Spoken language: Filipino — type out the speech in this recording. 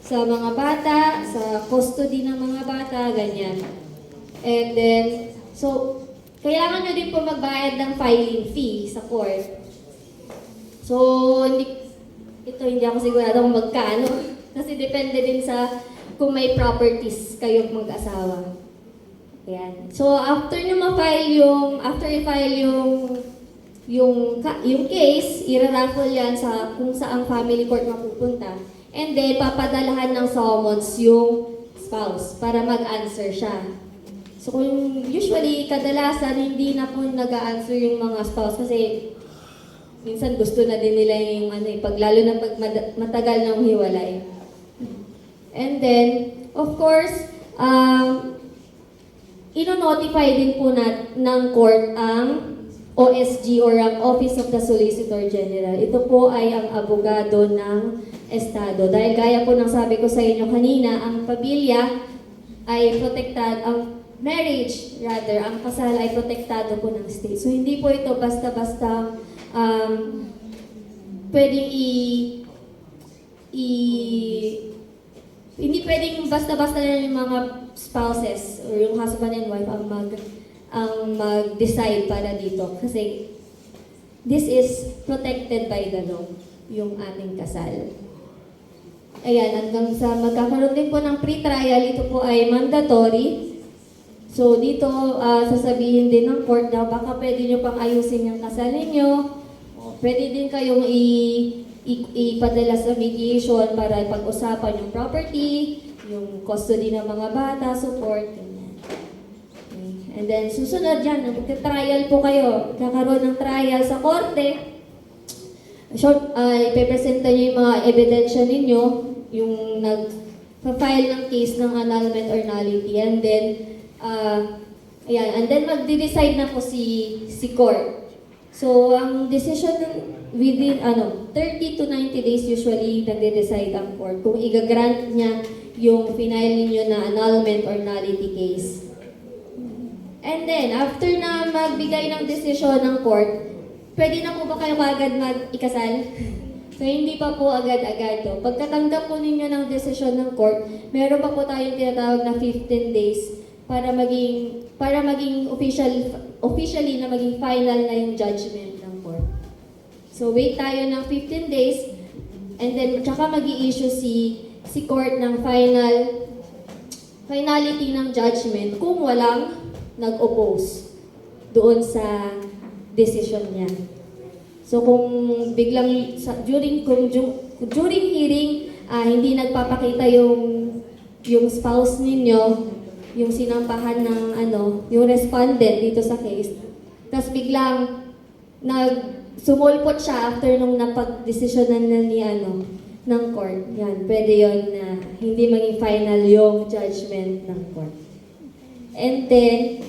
sa mga bata, sa custody ng mga bata, ganyan. And then, so, kailangan nyo din po magbayad ng filing fee sa court. So, hindi ako sigurado kung magkano. Kasi depende din sa kung may properties kayong mag-asawa. Ayan. So, after i-file yung case, ira-raffle yan sa kung saang family court mapupunta. And then, papadalahan ng summons yung spouse para mag-answer siya. So, kung usually, kadalasan, hindi na po nag-a-answer yung mga spouse kasi minsan gusto na din nila yung lalo na pag matagal ng hiwalay. And then, of course, ino-notify din po ng court ang OSG or ang Office of the Solicitor General. Ito po ay ang abogado ng Estado. Dahil gaya po ng sabi ko sa inyo kanina, ang pamilya ay ang kasal ay protektado po ng state. So hindi po ito basta-basta pwedeng hindi pwedeng basta-basta na yung mga spouses or yung husband and wife ang mag-decide para dito. Kasi this is protected by the law, yung ating kasal. Ayan, hanggang sa magkakaroon din po ng pre-trial, ito po ay mandatory. So dito, sasabihin din ng court na baka pwede nyo pang ayusin yung kasal ninyo. Pwede din kayong ipadala sa mediation para pag-usapan yung property, yung custody ng mga bata, support, ganyan. Okay. And then susunod yan, magka-trial po kayo. Kakaroon ng trial sa korte. Ipepresenta nyo yung mga ebidensya ninyo, yung nag-file ng case ng annulment or nullity. And then, and then magde-decide na po si court. So, ang decision within 30 to 90 days usually nagde-decide ang court kung i-grant niya yung final ninyo na annulment or nullity case. And then, after na magbigay ng decision ng court, pwede na po ba kayo agad mag-ikasal? So, hindi pa po agad-agad to. Pagkatanggap po ninyo ng decision ng court, meron pa po tayong tinatawag na 15 days para maging officially na maging final na yung judgment ng court. So wait tayo ng 15 days and then tsaka mag-i-issue si court ng finality ng judgment kung walang nag-oppose doon sa decision niya. So kung biglang during hearing hindi nagpapakita yung spouse ninyo, yung sinampahan ng yung respondent dito sa case. Tapos biglang sumulpot siya after nung napag-desisyonan na ng court. Yan, pwede yon na hindi maging final yung judgment ng court. And then,